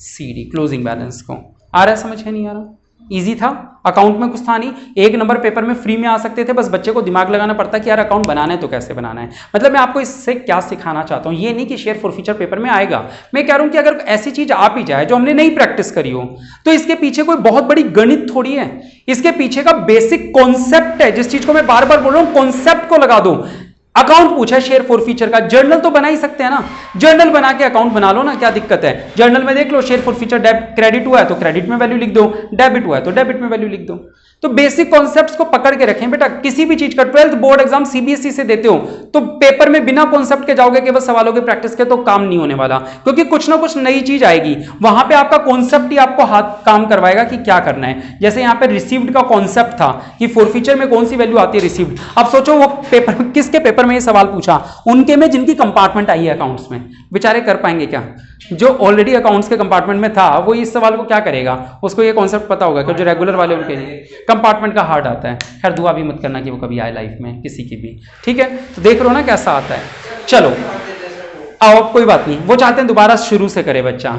CD, closing balance को। आ रहा है समझ है, नहीं आ रहा, इजी था। अकाउंट में कुछ था नहीं, 1 नंबर पेपर में फ्री में आ सकते थे, बस बच्चे को दिमाग लगाना पड़ता कि यार अकाउंट बनाना है तो कैसे बनाना है। मतलब मैं आपको इससे क्या सिखाना चाहता हूं, ये नहीं कि शेयर फॉरफीचर पेपर में आएगा, मैं कह रहा हूं कि अगर ऐसी चीज आ भी जाए जो हमने नहीं प्रैक्टिस करी हो, तो इसके पीछे कोई बहुत बड़ी गणित थोड़ी है, इसके पीछे का बेसिक कॉन्सेप्ट है, जिस चीज को मैं बार बार बोल रहा हूं, कॉन्सेप्ट को लगा दो। अकाउंट पूछा है शेयर फॉरफीचर का, जर्नल तो बना ही सकते हैं ना, जर्नल बना के अकाउंट बना लो ना, क्या दिक्कत है। जर्नल में देख लो शेयर फॉरफीचर क्रेडिट हुआ है तो क्रेडिट में वैल्यू लिख दो, डेबिट हुआ है तो डेबिट में वैल्यू लिख दो। तो बेसिक कॉन्सेप्ट्स को पकड़ के रखें बेटा। किसी भी चीज का 12th बोर्ड एग्जाम सीबीएसई से देते हो तो पेपर में बिना कॉन्सेप्ट के जाओगे, केवल सवालों की प्रैक्टिस के, तो काम नहीं होने वाला, क्योंकि कुछ ना कुछ नई चीज आएगी, वहां पे आपका कॉन्सेप्ट ही आपको हाथ काम करवाएगा कि क्या करना है। जैसे यहाँ पे रिसीव्ड का कॉन्सेप्ट था कि फॉरफीचर में कौन सी वैल्यू आती है, रिसीव्ड। अब सोचो वो पेपर किसके पेपर में ये सवाल पूछा, उनके में जिनकी कंपार्टमेंट आई है अकाउंट्स में, बेचारे कर पाएंगे क्या। जो ऑलरेडी अकाउंट्स के कंपार्टमेंट में था वो इस सवाल को क्या करेगा, उसको ये कॉन्सेप्ट पता होगा कि जो रेगुलर वाले उनके कंपार्टमेंट का हार्ड आता है। खैर दुआ भी मत करना कि वो कभी आए लाइफ में किसी की भी, ठीक है। तो देख रहे हो ना कैसा आता है। चलो आओ, कोई बात नहीं, वो चाहते हैं दोबारा शुरू से करे बच्चा।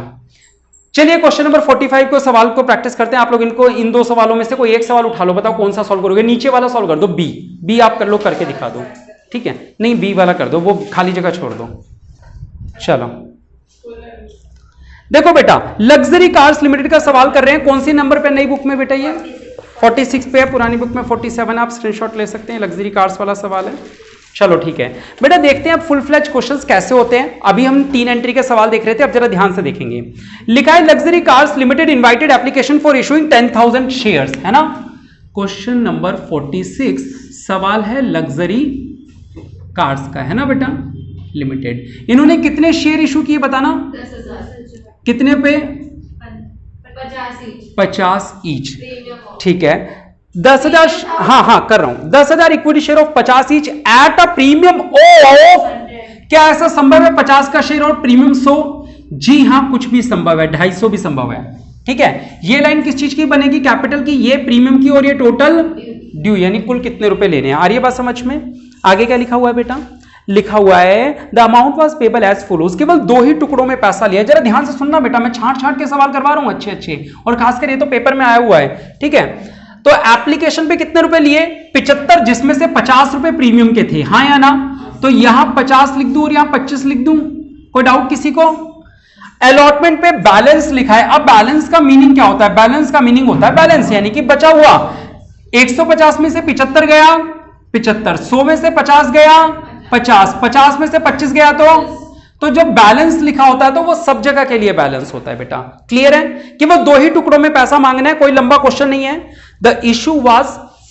चलिए क्वेश्चन नंबर 45 को सवाल को प्रैक्टिस करते हैं। आप लोग इनको इन 2 सवालों में से कोई एक सवाल उठा लो, बताओ कौन सा सॉल्व करोगे। नीचे वाला सॉल्व कर दो, बी आप कर लो, करके दिखा दो, ठीक है। नहीं बी वाला कर दो, वो खाली जगह छोड़ दो। चलो देखो बेटा, लग्जरी कार्स लिमिटेड का सवाल कर रहे हैं, कौन सी नंबर पे नई बुक में बेटा, ये 46 पे है, पुरानी बुक में 47, आप स्क्रीनशॉट ले सकते हैं, लग्जरी कार्स वाला सवाल है। चलो ठीक है बेटा, देखते हैं अब फुल फ्लेज क्वेश्चंस कैसे होते हैं। अभी हम 3 एंट्री के सवाल देख रहे थे, अब जरा ध्यान से देखेंगे। लिखा है luxury cars limited invited application for issuing 10,000 shares, है ना। क्वेश्चन नंबर 46 सवाल है लग्जरी कार्स का, है ना बेटा, लिमिटेड। इन्होंने कितने शेयर इशू किए बताना, 10,000 कितने पे, 50 ईच, ठीक है। 10,000, हाँ कर रहा हूं, 10,000 equity share of 50 each at a premium of, क्या ऐसा संभव है 50 का शेयर और प्रीमियम 100। जी हां, कुछ भी संभव है, 250 भी संभव है। ठीक है, ये लाइन किस चीज की बनेगी? कैपिटल की, ये प्रीमियम की और ये टोटल ड्यू, यानी कुल कितने रुपए लेने हैं। आ रही है बात समझ में? आगे क्या लिखा हुआ है बेटा? लिखा हुआ है the amount was payable as follows. केवल 2 ही टुकड़ों में पैसा लिया। जरा ध्यान से सुनना बेटा, मैं छांट छांट के सवाल करवा रहा हूं अच्छे अच्छे, और खासकर ये तो पेपर में आया हुआ है। ठीक है, तो एप्लीकेशन पे कितने रुपए लिए? 75, जिसमें से 50 रुपए प्रीमियम के थे, हाँ या ना? तो यहां 50 लिख दूं और यहां 25 लिख दूं, कोई डाउट किसी को? अलॉटमेंट पे बैलेंस लिखा है। अब बैलेंस का मीनिंग क्या होता है? बैलेंस का मीनिंग होता है बैलेंस, यानी कि बचा हुआ। 150 में से 75 गया 75, 100 में से 50 गया 50, 50 में से 25 गया तो जो बैलेंस लिखा होता है तो वो सब जगह के लिए बैलेंस होता है बेटा। क्लियर है कि वो 2 ही टुकड़ों में पैसा मांगना है, कोई लंबा क्वेश्चन नहीं है। The issue was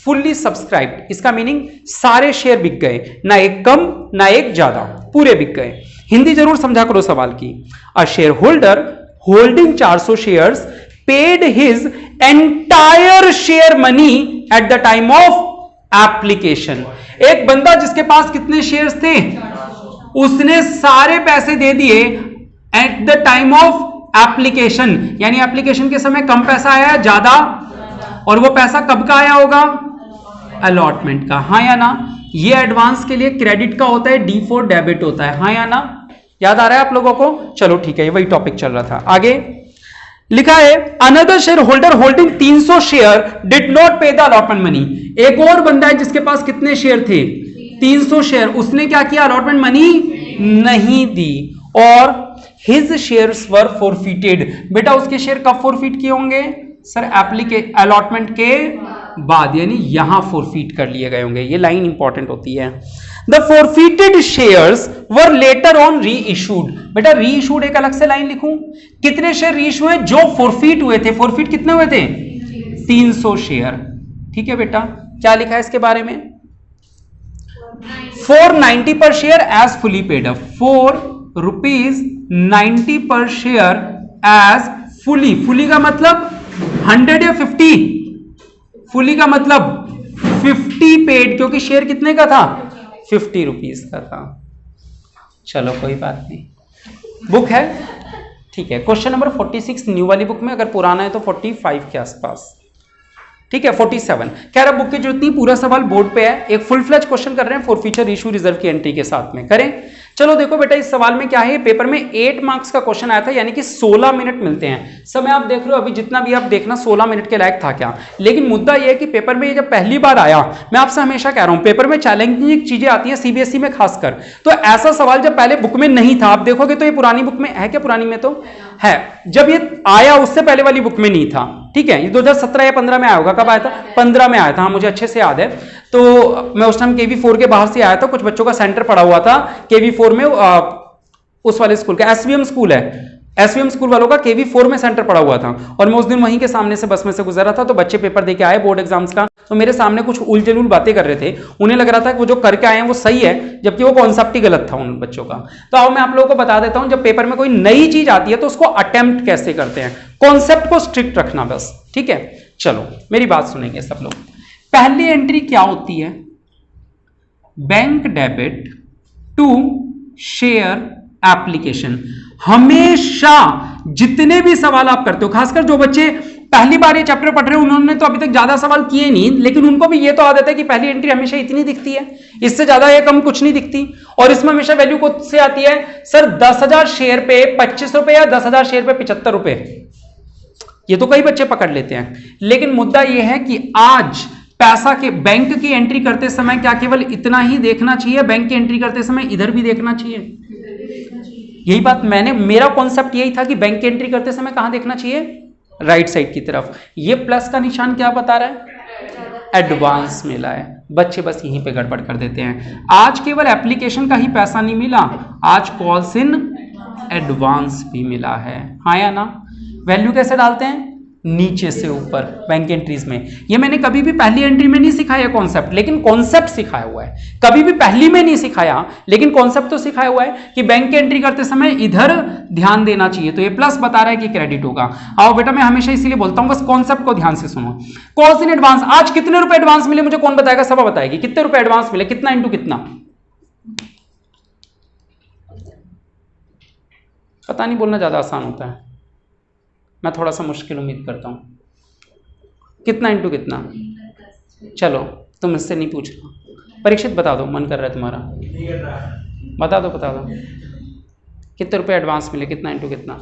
fully subscribed, इसका मीनिंग सारे शेयर बिक गए, ना एक कम ना एक ज्यादा, पूरे बिक गए। हिंदी जरूर समझा करो सवाल की। A share holder holding 400 shares paid his entire share money at the time of application. एक बंदा जिसके पास कितने शेयर्स थे, उसने सारे पैसे दे दिए eight the time of application, यानी एप्लीकेशन के समय कम पैसा आया ज्यादा, और वो पैसा कब का आया होगा? अलॉटमेंट का, हाँ या ना? ये एडवांस के लिए क्रेडिट का होता है, डी फॉर डेबिट होता है, हाँ या ना? याद आ रहा है आप लोगों को? चलो ठीक है, वही टॉपिक चल रहा था। आगे लिखा है another share holder holding 300 share did not पे द अलॉटमेंट मनी। एक और बंदा है जिसके पास कितने शेयर थे? 300 शेयर, उसने क्या किया? अलॉटमेंट मनी नहीं दी, और हिज शेयर्स वर फॉरफिटेड। बेटा उसके शेयर कब फॉरफिट किए होंगे? सर अलॉटमेंट के बाद, यानी यहां फॉरफिट कर लिए गए होंगे। ये लाइन इंपॉर्टेंट होती है। The forfeited shares were later on री इशूड। बेटा री इशूड एक अलग से लाइन लिखूं? कितने शेयर री इशू हुए? जो फॉरफिट हुए थे। फॉरफिट कितने हुए थे? 300 शेयर। ठीक है बेटा, क्या लिखा है इसके बारे में? 490 per share as fully paid up. 4 rupees 90 per share as fully. Fully का मतलब 100 या 50? फुली का मतलब 50 पेड, क्योंकि शेयर कितने का था? 50 रुपीज का था। चलो कोई बात नहीं, बुक है ठीक है। क्वेश्चन नंबर 46 न्यू वाली बुक में, अगर पुराना है तो 45 के आसपास। ठीक है 47 कह रहा बुक की जरूरत नहीं, पूरा सवाल बोर्ड पे है। एक फुल फ्लैज क्वेश्चन कर रहे हैं फॉर फ्यूचर इशू रिजर्व की एंट्री के साथ में, करें। चलो देखो बेटा इस सवाल में क्या है, पेपर में 8 मार्क्स का क्वेश्चन आया था, यानी कि 16 मिनट मिलते हैं। समय आप देख रहे हो अभी जितना भी आप देखना 16 मिनट के लायक था क्या, लेकिन मुद्दा यह है कि पेपर में ये जब पहली बार आया, मैं आपसे हमेशा कह रहा हूं पेपर में चैलेंजिंग चीजें आती हैं सीबीएसई में खासकर, तो ऐसा सवाल जब पहले बुक में नहीं था, आप देखोगे तो ये पुरानी बुक में है क्या, पुरानी में तो है, जब ये आया उससे पहले वाली बुक में नहीं था। ठीक है, ये 2017 या 15 में आया होगा। कब आया था? 15 में आया था, हाँ मुझे अच्छे से याद है। तो मैं उस टाइम केवी4 के बाहर से आया था, कुछ बच्चों का सेंटर पड़ा हुआ था केवी4 में, उस वाले स्कूल का एसवीएम स्कूल है, एसवीएम स्कूल वालों का केवी4 में सेंटर पड़ा हुआ था, और मैं उस दिन वहीं के सामने से बस में से गुजरा था। तो बच्चे पेपर दे के आए बोर्ड एग्जाम्स का, तो मेरे सामने कुछ उलझुल बातें कर रहे थे, उन्हें लग रहा था कि वो जो करके आए हैं वो सही है, जबकि वो कॉन्सेप्ट ही गलत था उन बच्चों का। तो आओ मैं आप लोगों को बता देता हूं, जब पेपर में कोई नई चीज आती है तो उसको अटेम्प्ट कैसे करते हैं, कॉन्सेप्ट को स्ट्रिक्ट रखना बस। ठीक है, चलो मेरी बात सुनेंगे सब लोग। पहली एंट्री क्या होती है? Bank debit to share application. हमेशा जितने भी सवाल आप करते हो, खासकर जो बच्चे पहली बार ये चैप्टर पढ़ रहे हैं, उन्होंने तो अभी तक ज्यादा सवाल किए नहीं, लेकिन उनको भी ये तो आदत है कि पहली एंट्री हमेशा इतनी दिखती है, इससे ज्यादा या कम कुछ नहीं दिखती, और इसमें हमेशा वैल्यू कौन से आती है? सर 10,000 शेयर पे 25 रुपए या 10,000 शेयर पे 75 रुपए, ये तो कई बच्चे पकड़ लेते हैं। लेकिन मुद्दा यह है कि आज पैसा के बैंक की एंट्री करते समय क्या केवल इतना ही देखना चाहिए? बैंक की एंट्री करते समय इधर भी देखना चाहिए? यही बात मेरा कॉन्सेप्ट यही था कि बैंक की एंट्री करते समय कहां देखना चाहिए? राइट साइड की तरफ। ये प्लस का निशान क्या बता रहा है? एडवांस मिला है। बच्चे बस यहीं पे गड़बड़ कर देते हैं। आज केवल एप्लीकेशन का ही पैसा नहीं मिला, आज कॉल्स इन एडवांस भी मिला है, हाँ या ना? वैल्यू कैसे डालते हैं? नीचे से ऊपर बैंक एंट्रीज में। ये मैंने कभी भी पहली एंट्री में नहीं सिखाया कॉन्सेप्ट, लेकिन कॉन्सेप्ट सिखाया हुआ है। कभी भी पहली में नहीं सिखाया, लेकिन कॉन्सेप्ट तो सिखाया हुआ है कि बैंक की एंट्री करते समय इधर ध्यान देना चाहिए। तो ये प्लस बता रहा है कि क्रेडिट होगा। आओ बेटा मैं हमेशा इसीलिए बोलता हूं बस कॉन्सेप्ट को ध्यान से सुनो। कॉल्स इन एडवांस, आज कितने रुपए एडवांस मिले मुझे कौन बताएगा? सब बताएगी कितने रुपए एडवांस मिले, कितना इंटू कितना? पता नहीं बोलना ज़्यादा आसान होता है, मैं थोड़ा सा मुश्किल उम्मीद करता हूँ। कितना इंटू कितना? चलो तुम मुझसे नहीं पूछना, परीक्षित बता दो, मन कर रहा है तुम्हारा, बता दो बता दो। कितने रुपए एडवांस मिले? कितना इंटू कितना?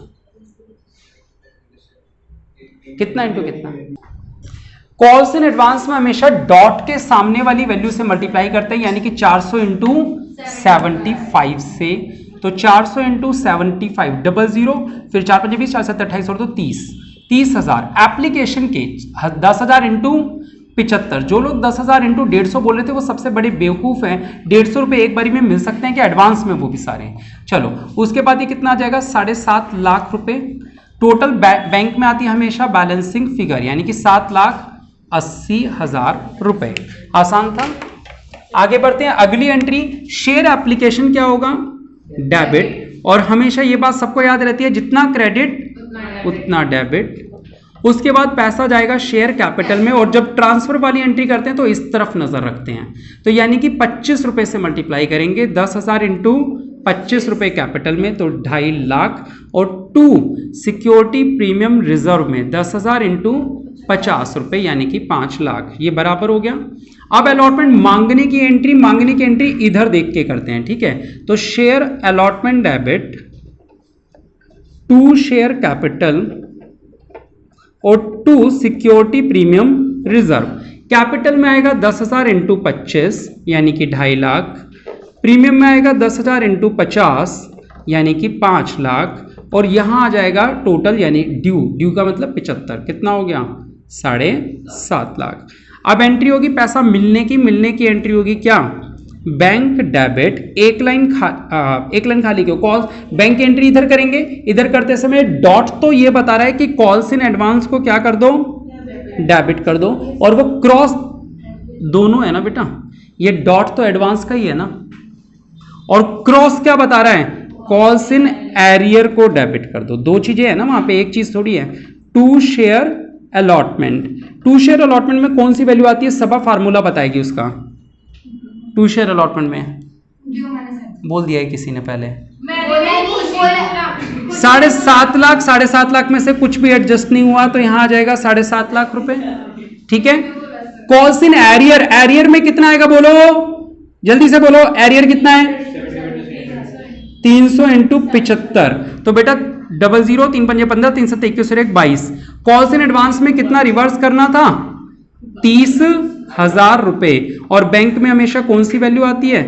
कितना इंटू कितना? कॉल्स इन एडवांस में हमेशा डॉट के सामने वाली वैल्यू से मल्टीप्लाई करते हैं, यानी कि 400 इंटू 75 से। तो 400 इंटू 75 00, फिर 4 5 20, 4 7 28 और तो 30,000। एप्लीकेशन के 10,000 इंटू 75। जो लोग 10,000 इंटू 150 बोल रहे थे वो सबसे बड़े बेवकूफ हैं। 150 रुपए एक बारी में मिल सकते हैं कि एडवांस में, वो भी सारे। चलो उसके बाद ये कितना आ जाएगा? 7.5 लाख रुपए। टोटल बैंक में आती है हमेशा बैलेंसिंग फिगर, यानी कि 7,80,000 रुपए। आसान था। आगे बढ़ते हैं, अगली एंट्री शेयर एप्लीकेशन क्या होगा? डेबिट। और हमेशा ये बात सबको याद रहती है, जितना क्रेडिट उतना डेबिट। उसके बाद पैसा जाएगा शेयर कैपिटल में, और जब ट्रांसफर वाली एंट्री करते हैं तो इस तरफ नजर रखते हैं। तो यानी कि 25 रुपए से मल्टीप्लाई करेंगे। 10,000 इंटू 25 रुपए कैपिटल में तो 2.5 लाख, और 2 सिक्योरिटी प्रीमियम रिजर्व में 10,000 इंटू 50 रुपए यानी कि 5 लाख। ये बराबर हो गया। अब अलॉटमेंट मांगने की एंट्री इधर देख के करते हैं, ठीक है। तो share allotment debit to share capital और 2 सिक्योरिटी प्रीमियम रिजर्व। कैपिटल में आएगा 10,000 इंटू 25 यानी कि 2.5 लाख। प्रीमियम में आएगा 10,000 इंटू 50 यानी कि 5 लाख। और यहां आ जाएगा टोटल यानी ड्यू का मतलब 75। कितना हो गया? 7.5 लाख। अब एंट्री होगी पैसा मिलने की एंट्री होगी क्या? Bank debit. एक लाइन खाली क्यों? कॉल बैंक की एंट्री इधर करेंगे। इधर करते समय डॉट तो ये बता रहा है कि कॉल्स इन एडवांस को क्या कर दो? डेबिट कर दो। और वो क्रॉस दोनों है ना बेटा, ये डॉट तो एडवांस का ही है ना, और क्रॉस क्या बता रहा है? कॉल्स इन एरियर को डेबिट कर दो। दो चीजें है ना वहां पे, एक चीज थोड़ी है। टू शेयर अलॉटमेंट में कौन सी वैल्यू आती है? सबा फार्मूला बताएगी उसका। टू शेयर अलॉटमेंट में बोल दिया है किसी ने पहले। 7.5 लाख में से कुछ भी एडजस्ट नहीं हुआ तो यहां आ जाएगा 7.5 लाख रुपए, ठीक है। कॉल्स इन एरियर में कितना आएगा? बोलो जल्दी से बोलो, एरियर कितना है? 300 इंटू 75। तो बेटा 00 3 5 15 3 7 21 और 1 22। कॉल्स इन एडवांस में कितना रिवर्स करना था? 30,000 रुपए। और बैंक में हमेशा कौन सी वैल्यू आती है?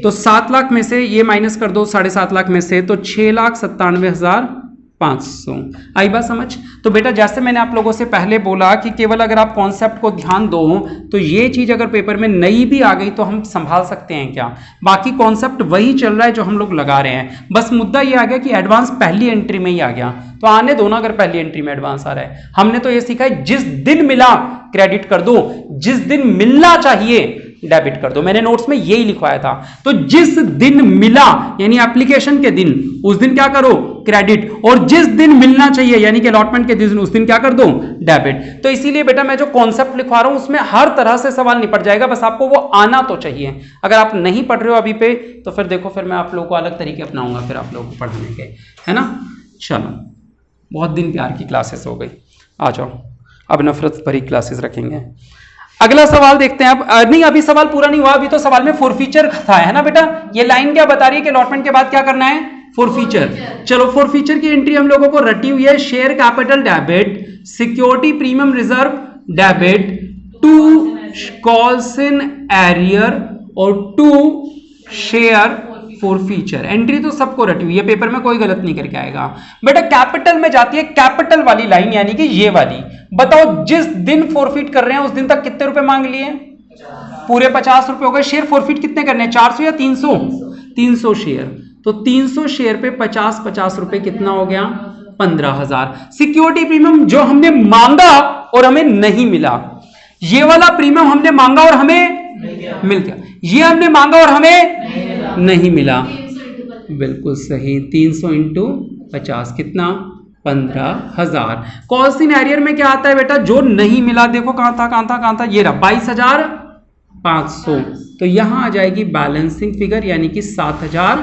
तो 7 लाख में से ये माइनस कर दो 7.5 लाख में से, तो 6,97,500। आई बात समझ? तो बेटा जैसे मैंने आप लोगों से पहले बोला कि केवल अगर आप कॉन्सेप्ट को ध्यान दो तो ये चीज अगर पेपर में नई भी आ गई तो हम संभाल सकते हैं क्या? बाकी कॉन्सेप्ट वही चल रहा है जो हम लोग लगा रहे हैं। बस मुद्दा ये आ गया कि एडवांस पहली एंट्री में ही आ गया, तो आने दो ना। अगर पहली एंट्री में एडवांस आ रहा है, हमने तो ये सीखा है जिस दिन मिला क्रेडिट कर दो, जिस दिन मिलना चाहिए डेबिट कर दो। मैंने नोट्स में यही लिखवाया था। तो जिस दिन मिला यानी एप्लीकेशन के दिन, उस दिन क्या करो? क्रेडिट। और जिस दिन मिलना चाहिए यानी कि अलॉटमेंट के दिन, उस दिन क्या कर दो? डेबिट। तो इसीलिए बेटा मैं जो कॉन्सेप्ट लिखवा रहा हूं उसमें हर तरह से सवाल निपट जाएगा, बस आपको वो आना तो चाहिए। अगर आप नहीं पढ़ रहे हो अभी पे तो फिर देखो, फिर मैं आप लोगों को अलग तरीके अपनाऊंगा फिर आप लोगों को पढ़ाने के, है ना। चलो बहुत दिन प्यार की क्लासेस हो गई, आ जाओ अब नफरत भरी क्लासेस रखेंगे। अगला सवाल देखते हैं। अब नहीं, अभी सवाल पूरा नहीं हुआ, अभी तो सवाल में फोरफीचर था, है ना बेटा। ये लाइन क्या बता रही है कि अलॉटमेंट के बाद क्या करना है? फोरफीचर। चलो फोरफीचर की एंट्री हम लोगों को रटी हुई है। Share capital debit, security premium reserve debit, 2 calls in arrear और 2 शेयर फोरफीचर। एंट्री तो सबको रटी हुई है, पेपर में कोई गलत नहीं करके आएगा। बेटा कैपिटल में जाती है कैपिटल वाली लाइन यानी कि ये वाली। बताओ जिस दिन फोरफीट कर रहे हैं उस दिन तक कितने रुपए मांग लिए? पूरे 50 रुपए हो गए। शेयर फोरफीट कितने करने हैं? 400 या 300? 300 शेयर। तो 300 शेयर पे 50 रुपए कितना हो गया? 15,000। सिक्योरिटी प्रीमियम जो हमने मांगा और हमें नहीं मिला, ये वाला प्रीमियम हमने मांगा और हमें मिल गया, ये हमने मांगा और हमें नहीं मिला। बिल्कुल सही। 300 इंटू 50 कितना? 15,000। कॉल्स इन एरियर में क्या आता है बेटा? जो नहीं मिला, देखो कहां था, ये रहा 22,500। तो यहां आ जाएगी बैलेंसिंग फिगर यानी कि 7,000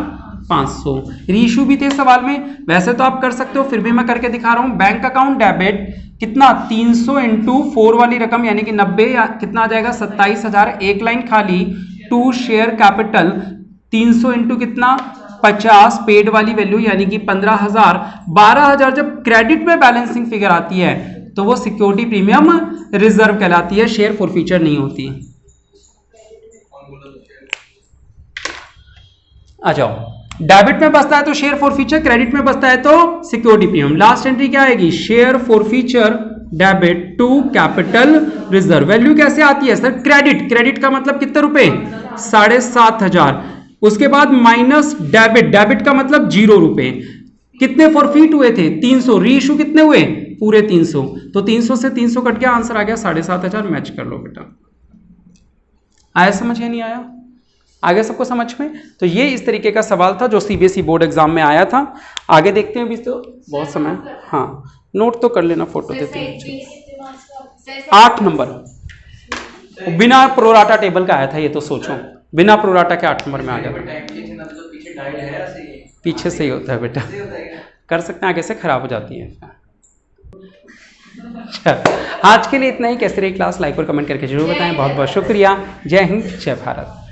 500। रीइशू भी थे सवाल में, वैसे तो आप कर सकते हो, फिर भी मैं करके दिखा रहा हूं। बैंक अकाउंट डेबिट कितना, 300 इंटू 4 वाली रकम यानी कि 90, या कितना आ जाएगा 27,000। एक लाइन खाली, टू शेयर कैपिटल 300 इंटू कितना 50, पेड वाली वैल्यू यानी कि 15,000। 12,000 जब क्रेडिट में बैलेंसिंग फिगर आती है तो वो सिक्योरिटी प्रीमियम रिजर्व कहलाती है, शेयर फॉरफीचर नहीं होती। आ जाओ, डेबिट में बचता है तो शेयर फॉरफीचर, क्रेडिट में बचता है तो सिक्योरिटी प्रीमियम। लास्ट एंट्री क्या आएगी, share forfeiture debit to capital reserve. Value कैसे आती है सर, क्रेडिट, क्रेडिट का मतलब कितने रुपए 7,500। उसके बाद माइनस डेबिट, डेबिट का मतलब 0 रुपए। कितने फॉरफीट हुए थे 300, रीइशू कितने हुए पूरे 300, तो 300 से 300 कट गया, आंसर आ गया 7,500। मैच कर लो बेटा। आया समझ या नहीं आया, आगे सबको समझ में। तो ये इस तरीके का सवाल था जो सीबीएसई बोर्ड एग्जाम में आया था। आगे देखते हैं, अभी तो बहुत समय, हाँ नोट तो कर लेना, फोटो देते हैं। 8 नंबर बिना प्रोराटा टेबल का आया था, ये तो सोचो, बिना प्रोराटा के 8 नंबर में आ गया था। पीछे से ही होता है बेटा, कर सकते हैं, आगे से खराब हो जाती है। आज के लिए इतना ही। कैसे रही क्लास, लाइक और कमेंट करके जरूर बताएं। बहुत बहुत शुक्रिया। जय हिंद, जय भारत।